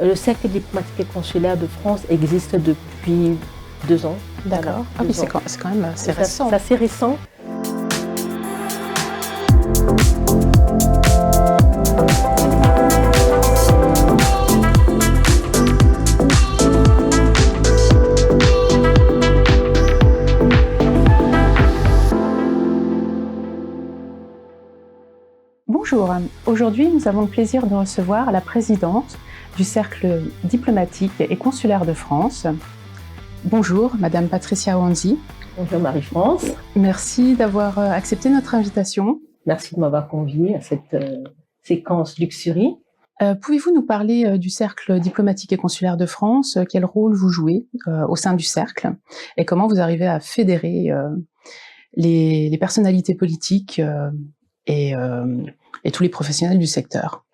Le Cercle diplomatique et consulaire de France existe depuis 2 ans. D'accord. Ah oui, c'est quand même assez récent. C'est assez récent. Bonjour, aujourd'hui nous avons le plaisir de recevoir la présidente du Cercle diplomatique et consulaire de France. Bonjour, Madame Patricia Onzi. Bonjour Marie-France. Merci d'avoir accepté notre invitation. Merci de m'avoir conviée à cette séquence Luxury. Pouvez-vous nous parler du Cercle diplomatique et consulaire de France? Quel rôle vous jouez au sein du Cercle et comment vous arrivez à fédérer les personnalités politiques et tous les professionnels du secteur?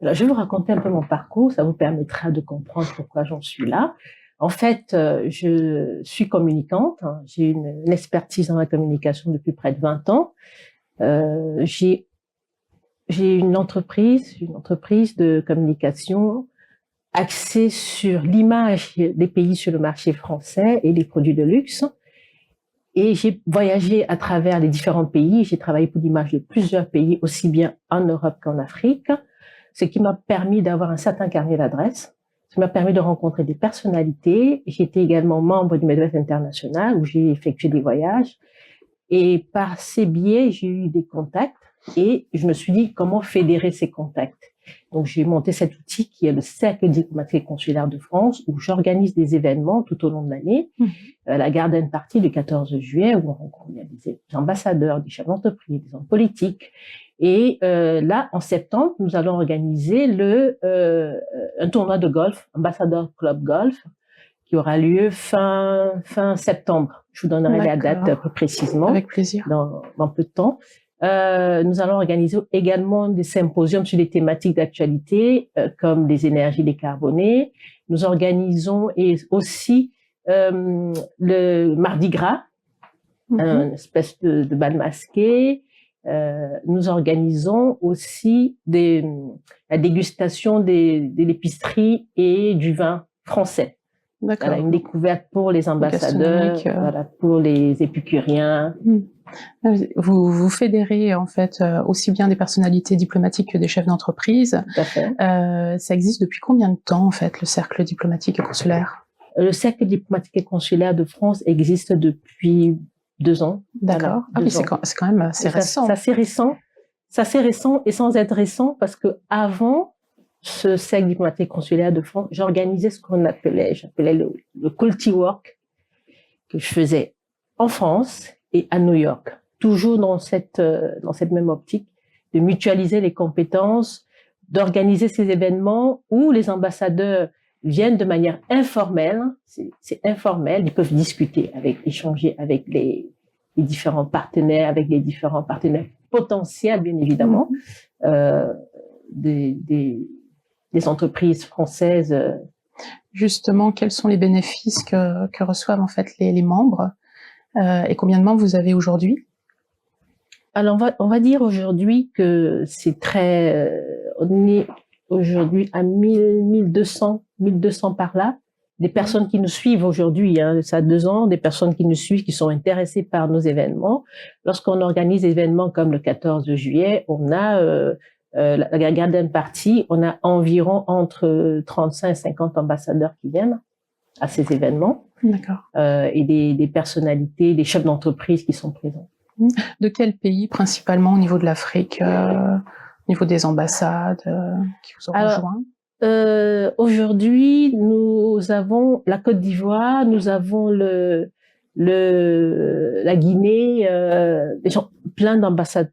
Alors, je vais vous raconter un peu mon parcours, ça vous permettra de comprendre pourquoi j'en suis là. En fait, je suis communicante, hein, j'ai une expertise dans la communication depuis près de 20 ans. J'ai une entreprise de communication axée sur l'image des pays sur le marché français et les produits de luxe. Et j'ai voyagé à travers les différents pays, j'ai travaillé pour l'image de plusieurs pays, aussi bien en Europe qu'en Afrique, ce qui m'a permis d'avoir un certain carnet d'adresses, ça m'a permis de rencontrer des personnalités. J'étais également membre du Midwest International où j'ai effectué des voyages. Et par ces biais, j'ai eu des contacts et je me suis dit comment fédérer ces contacts. Donc, j'ai monté cet outil qui est le Cercle diplomatique et consulaire de France où j'organise des événements tout au long de l'année. La Garden Party du 14 juillet où on rencontre des ambassadeurs, des chefs d'entreprise, des hommes politiques. Et là, en septembre, nous allons organiser un tournoi de golf, Ambassador Club Golf, qui aura lieu fin septembre. Je vous donnerai la date plus précisément. Avec plaisir. Dans peu de temps. Nous allons organiser également des symposiums sur des thématiques d'actualité comme les énergies décarbonées. Nous organisons aussi le Mardi Gras, une espèce de bal masqué. Nous organisons aussi la dégustation de l'épicerie et du vin français. Voilà, une découverte pour les ambassadeurs, voilà, pour les épicuriens. Vous fédérez en fait aussi bien des personnalités diplomatiques que des chefs d'entreprise. Tout à fait. Ça existe depuis combien de temps en fait, le Cercle diplomatique et consulaire? Le Cercle diplomatique et consulaire de France existe depuis 2 ans. D'accord. Voilà, c'est quand même assez récent. C'est assez récent et sans être récent parce que avant ce Cercle diplomatique et consulaire de France, j'organisais ce qu'on j'appelais le Culti Work que je faisais en France et à New York, toujours dans cette même optique de mutualiser les compétences, d'organiser ces événements où les ambassadeurs viennent de manière informelle, c'est informel, ils peuvent discuter échanger avec les différents partenaires, avec les différents partenaires potentiels, bien évidemment, des entreprises françaises. Justement, quels sont les bénéfices que reçoivent en fait les membres et combien de membres vous avez aujourd'hui? Alors, on va dire aujourd'hui que c'est on est aujourd'hui à 1200 par là. Des personnes qui nous suivent aujourd'hui, hein, ça a 2 ans, des personnes qui nous suivent, qui sont intéressées par nos événements. Lorsqu'on organise des événements comme le 14 juillet, on a la Garden Party, on a environ entre 35 et 50 ambassadeurs qui viennent à ces événements. D'accord. Et des personnalités, des chefs d'entreprise qui sont présents. De quel pays principalement au niveau de l'Afrique, au niveau des ambassades qui vous ont rejoint? Aujourd'hui, nous avons la Côte d'Ivoire, nous avons la Guinée, plein d'ambassades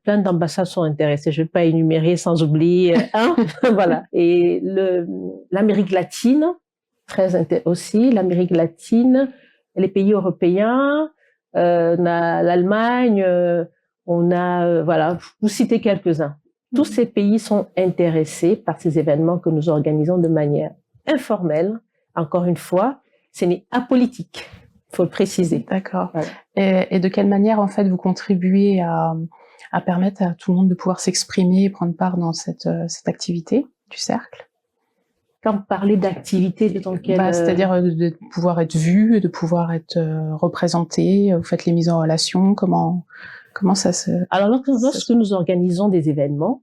sont intéressées. Je ne vais pas énumérer sans oublier voilà. Et l'Amérique latine, aussi l'Amérique latine, les pays européens, on a l'Allemagne, on a voilà, vous citez quelques-uns. Tous ces pays sont intéressés par ces événements que nous organisons de manière informelle. Encore une fois, ce n'est apolitique, il faut le préciser. D'accord. Voilà. Et de quelle manière, en fait, vous contribuez à permettre à tout le monde de pouvoir s'exprimer et prendre part dans cette activité du cercle? quand vous parlez d'activité, dans quelle... C'est-à-dire de pouvoir être vu, de pouvoir être représenté, vous faites les mises en relation, comment ça se... Alors, lorsque nous organisons des événements,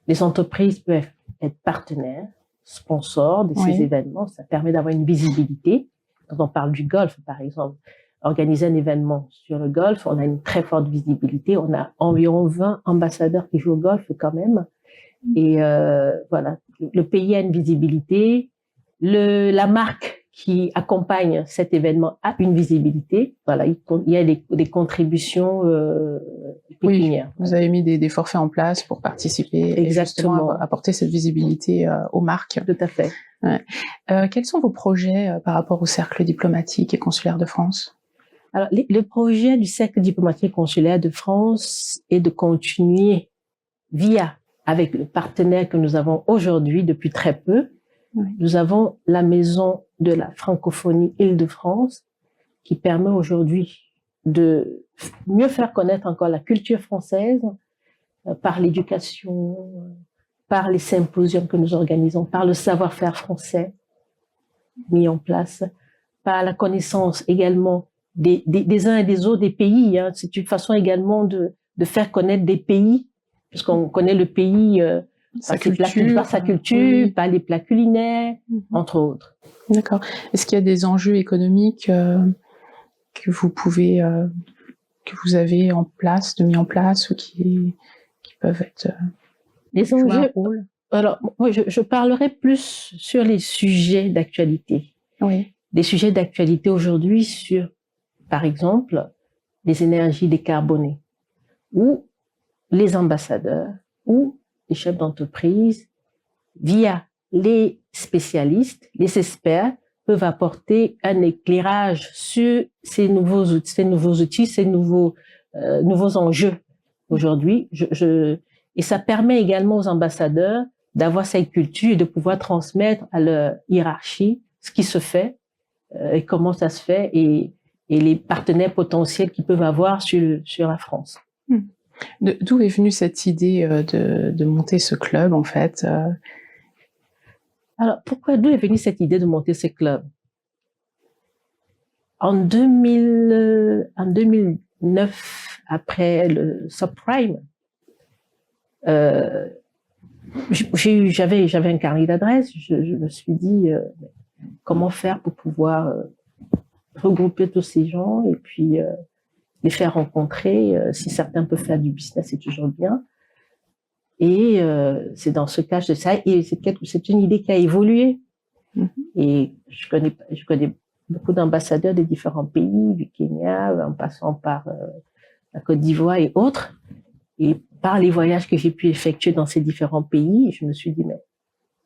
les entreprises peuvent être partenaires, sponsors de ces événements. Ça permet d'avoir une visibilité. Quand on parle du golf, par exemple, organiser un événement sur le golf, on a une très forte visibilité. On a environ 20 ambassadeurs qui jouent au golf quand même. Et voilà, le pays a une visibilité. La marque qui accompagne cet événement a une visibilité. Voilà, il y a des contributions pécuniaires. Oui, vous avez mis des forfaits en place pour participer. Exactement. Et justement apporter cette visibilité aux marques. Tout à fait. Ouais. Quels sont vos projets par rapport au Cercle diplomatique et consulaire de France? Alors, le projet du Cercle diplomatique et consulaire de France est de continuer avec le partenaire que nous avons aujourd'hui depuis très peu. Oui. Nous avons la Maison de la francophonie Île-de-France qui permet aujourd'hui de mieux faire connaître encore la culture française par l'éducation, par les symposiums que nous organisons, par le savoir-faire français mis en place, par la connaissance également des uns et des autres des pays. C'est une façon également de faire connaître des pays, puisqu'on connaît le pays par sa culture, par les plats culinaires, entre autres. D'accord. Est-ce qu'il y a des enjeux économiques que vous avez mis en place ou qui peuvent être les enjeux? Alors, moi, je parlerai plus sur les sujets d'actualité. Oui. Des sujets d'actualité aujourd'hui sur, par exemple, les énergies décarbonées, où les ambassadeurs ou les chefs d'entreprise, via les spécialistes, les experts, peuvent apporter un éclairage sur ces nouveaux outils, ces nouveaux enjeux aujourd'hui. Et ça permet également aux ambassadeurs d'avoir cette culture et de pouvoir transmettre à leur hiérarchie ce qui se fait et comment ça se fait et les partenaires potentiels qu'ils peuvent avoir sur la France. D'où est venue cette idée de monter ce club, en fait? Alors, d'où est venue cette idée de monter ce club? En 2009, après le subprime, j'avais un carnet d'adresses. Je me suis dit comment faire pour pouvoir regrouper tous ces gens et puis les faire rencontrer. Si certains peuvent faire du business, c'est toujours bien. Et c'est dans ce cas de ça. Et c'est une idée qui a évolué. Et je connais beaucoup d'ambassadeurs des différents pays, du Kenya, en passant par la Côte d'Ivoire et autres. Et par les voyages que j'ai pu effectuer dans ces différents pays, je me suis dit, mais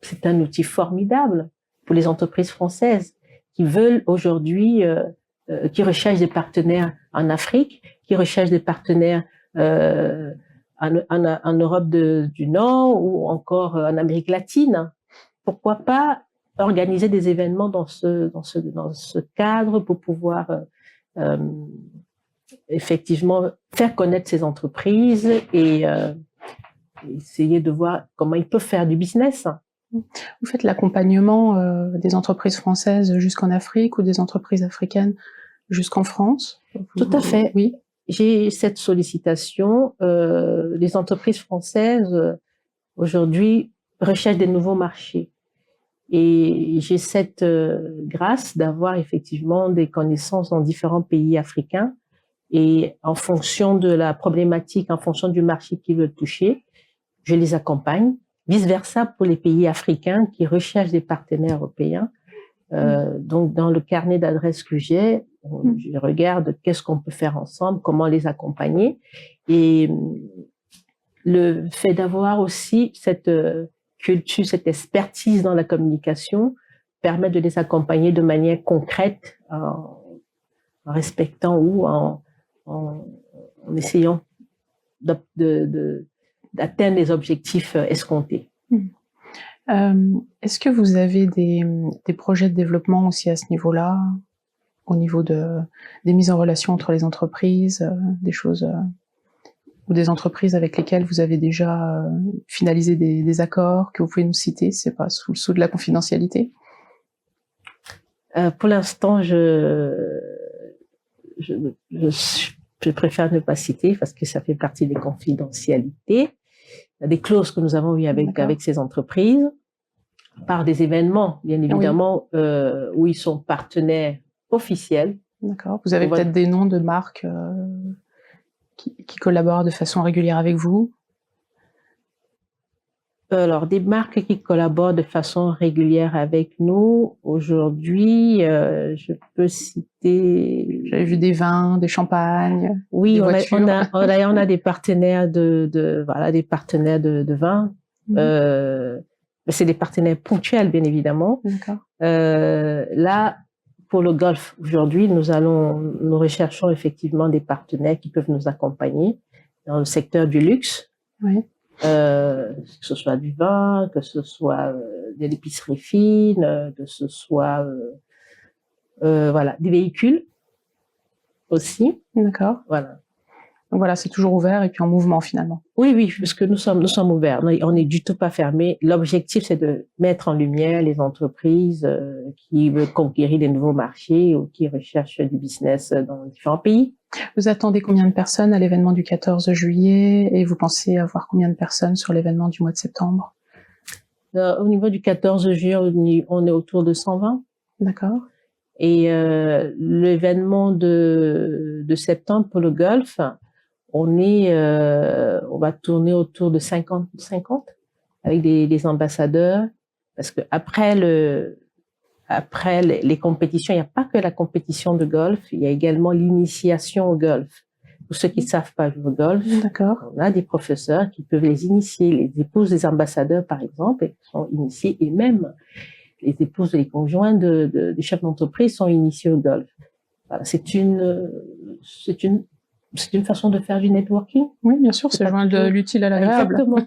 c'est un outil formidable pour les entreprises françaises qui veulent aujourd'hui, qui recherchent des partenaires en Afrique, qui recherchent des partenaires en Europe du Nord ou encore en Amérique latine. Pourquoi pas organiser des événements dans ce cadre pour pouvoir effectivement faire connaître ces entreprises et essayer de voir comment ils peuvent faire du business. Vous faites l'accompagnement des entreprises françaises jusqu'en Afrique ou des entreprises africaines jusqu'en France? Tout à fait. Oui. J'ai cette sollicitation. Les entreprises françaises aujourd'hui recherchent des nouveaux marchés. Et j'ai cette grâce d'avoir effectivement des connaissances dans différents pays africains. Et en fonction de la problématique, en fonction du marché qu'ils veulent toucher, je les accompagne. Vice-versa pour les pays africains qui recherchent des partenaires européens. Donc, dans le carnet d'adresses que j'ai, je regarde qu'est-ce qu'on peut faire ensemble, comment les accompagner. Et le fait d'avoir aussi cette culture, cette expertise dans la communication permet de les accompagner de manière concrète en respectant ou en essayant d'atteindre les objectifs escomptés. Est-ce que vous avez des projets de développement aussi à ce niveau-là, au niveau des mises en relation entre les entreprises, des choses ou des entreprises avec lesquelles vous avez déjà finalisé des accords que vous pouvez nous citer? C'est pas sous le sceau de la confidentialité? Pour l'instant, je préfère ne pas citer parce que ça fait partie des confidentialités. Il y a des clauses que nous avons eues avec ces entreprises, par des événements, bien évidemment, où ils sont partenaires officiels. D'accord. Vous avez peut-être des noms de marques qui collaborent de façon régulière avec vous? Alors, des marques qui collaborent de façon régulière avec nous, aujourd'hui, je peux citer... J'avais vu des vins, des champagnes, oui, des voitures. On a des partenaires des partenaires de vin. C'est des partenaires ponctuels, bien évidemment. D'accord. Là, pour le golf, aujourd'hui, nous recherchons effectivement des partenaires qui peuvent nous accompagner dans le secteur du luxe. Oui. Que ce soit du vin, que ce soit de l'épicerie fine, que ce soit des véhicules aussi. D'accord. Voilà. Donc voilà, c'est toujours ouvert et puis en mouvement finalement. Oui, parce que nous sommes ouverts. On n'est du tout pas fermés. L'objectif, c'est de mettre en lumière les entreprises qui veulent conquérir des nouveaux marchés ou qui recherchent du business dans différents pays. Vous attendez combien de personnes à l'événement du 14 juillet et vous pensez avoir combien de personnes sur l'événement du mois de septembre? Au niveau du 14 juillet, on est autour de 120. D'accord. Et l'événement de septembre pour le golf, on va tourner autour de 50 avec des ambassadeurs, parce que après les compétitions, il n'y a pas que la compétition de golf, il y a également l'initiation au golf. Pour ceux qui ne savent pas jouer au golf, on a des professeurs qui peuvent les initier. Les épouses des ambassadeurs, par exemple, sont initiées, et même les épouses et les conjoints des chefs d'entreprise sont initiés au golf. Voilà, c'est une façon de faire du networking. Oui, bien sûr, c'est joindre l'utile à l'agréable. Exactement.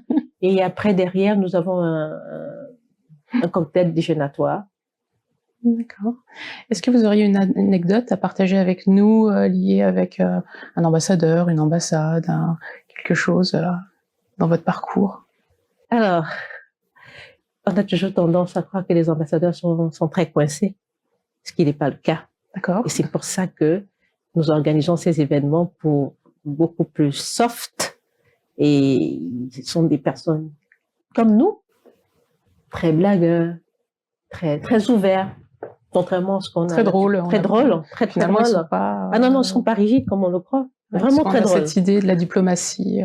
Et après, derrière, nous avons un cocktail déjeunatoire. D'accord. Est-ce que vous auriez une anecdote à partager avec nous liée avec un ambassadeur, une ambassade, quelque chose dans votre parcours? Alors, on a toujours tendance à croire que les ambassadeurs sont très coincés, ce qui n'est pas le cas. D'accord. Et c'est pour ça que nous organisons ces événements pour beaucoup plus soft. Et ce sont des personnes comme nous, très blagueurs, très ouverts. Contrairement à ce qu'on a. Très drôle. Très drôle. Très drôle. Ils sont pas, non, ils ne sont pas rigides comme on le croit. Vraiment très drôle. Cette idée de la diplomatie.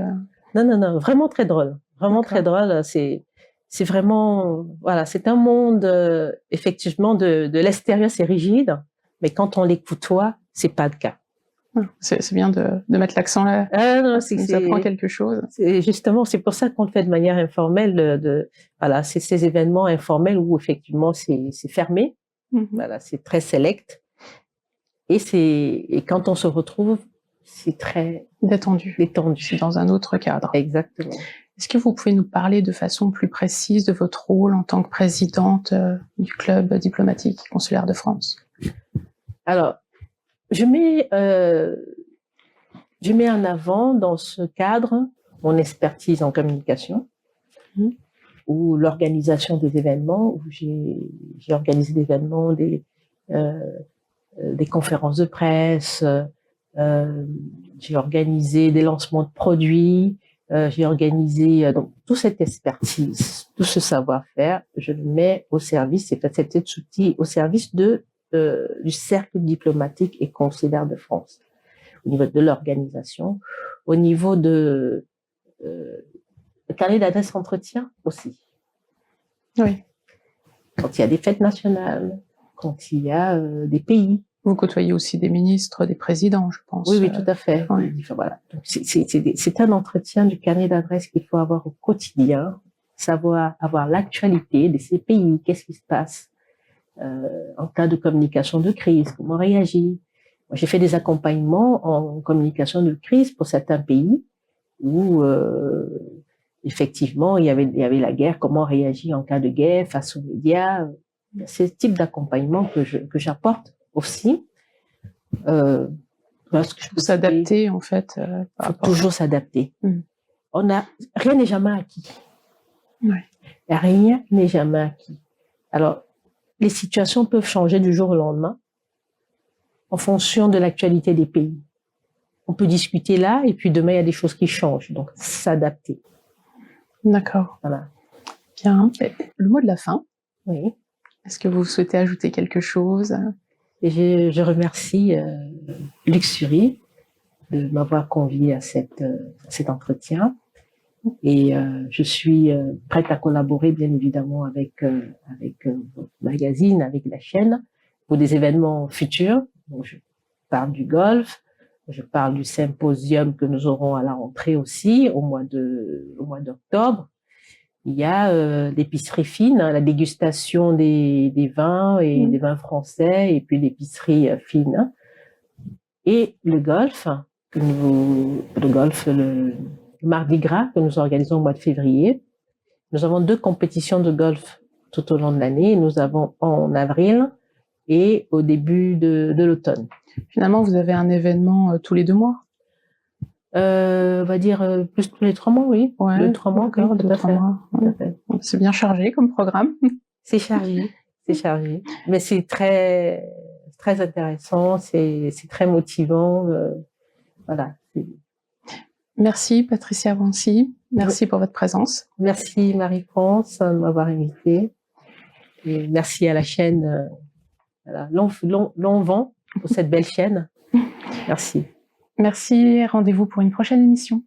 Non, vraiment très drôle. Vraiment très drôle. C'est vraiment, voilà, c'est un monde, effectivement, de l'extérieur, c'est rigide, mais quand on les côtoie, c'est pas le cas. C'est bien de mettre l'accent là. Non, ça nous apprend quelque chose. Justement, c'est pour ça qu'on le fait de manière informelle. Voilà, c'est ces événements informels où effectivement c'est fermé. Voilà, c'est très select. Et quand on se retrouve, c'est très détendu. C'est dans un autre cadre. Exactement. Est-ce que vous pouvez nous parler de façon plus précise de votre rôle en tant que présidente du club diplomatique et consulaire de France? Alors, je mets en avant dans ce cadre mon expertise en communication, ou l'organisation des événements, où j'ai organisé des événements, des conférences de presse, j'ai organisé des lancements de produits, j'ai organisé donc toute cette expertise, tout ce savoir-faire, je le mets au service, cet outil au service du cercle diplomatique et consulaire de France, au niveau de l'organisation, au niveau de le carnet d'adresse entretien aussi. Oui. Quand il y a des fêtes nationales, quand il y a des pays. Vous côtoyez aussi des ministres, des présidents, je pense. Oui, tout à fait. Oui. Voilà. C'est un entretien du carnet d'adresse qu'il faut avoir au quotidien, savoir avoir l'actualité de ces pays, qu'est-ce qui se passe en cas de communication de crise, comment réagir. Moi, j'ai fait des accompagnements en communication de crise pour certains pays où effectivement il y avait la guerre, comment réagir en cas de guerre face aux médias. C'est ce type d'accompagnement que j'apporte aussi. Voilà ce que je peux s'adapter, en fait. Il faut toujours s'adapter. Rien n'est jamais acquis. Ouais. Rien n'est jamais acquis. Alors, les situations peuvent changer du jour au lendemain en fonction de l'actualité des pays. On peut discuter là, et puis demain, il y a des choses qui changent. Donc, s'adapter. D'accord. Voilà. Bien. Le mot de la fin. Oui. Est-ce que vous souhaitez ajouter quelque chose? Et je remercie Luxury de m'avoir convié à cet entretien. Et je suis prête à collaborer, bien évidemment, avec votre magazine, avec la chaîne, pour des événements futurs. Donc, je parle du golf, je parle du symposium que nous aurons à la rentrée aussi, au mois d'octobre. Il y a l'épicerie fine, hein, la dégustation des vins et des vins français, et puis l'épicerie fine. Et le golf, le Mardi Gras que nous organisons au mois de février. Nous avons 2 compétitions de golf tout au long de l'année. Nous avons en avril et au début de l'automne. Finalement, vous avez un événement tous les 2 mois? On va dire plus tous les 3 mois, oui. Ouais, 2-3 mois, d'accord, oui, tout à fait. C'est bien chargé comme programme. C'est chargé, mais c'est très, très intéressant, c'est très motivant. Voilà. Merci Patricia Vancy, merci pour votre présence. Merci Marie-France de m'avoir invitée. Et merci à la chaîne long vent pour cette belle chaîne. Merci. Merci, rendez-vous pour une prochaine émission.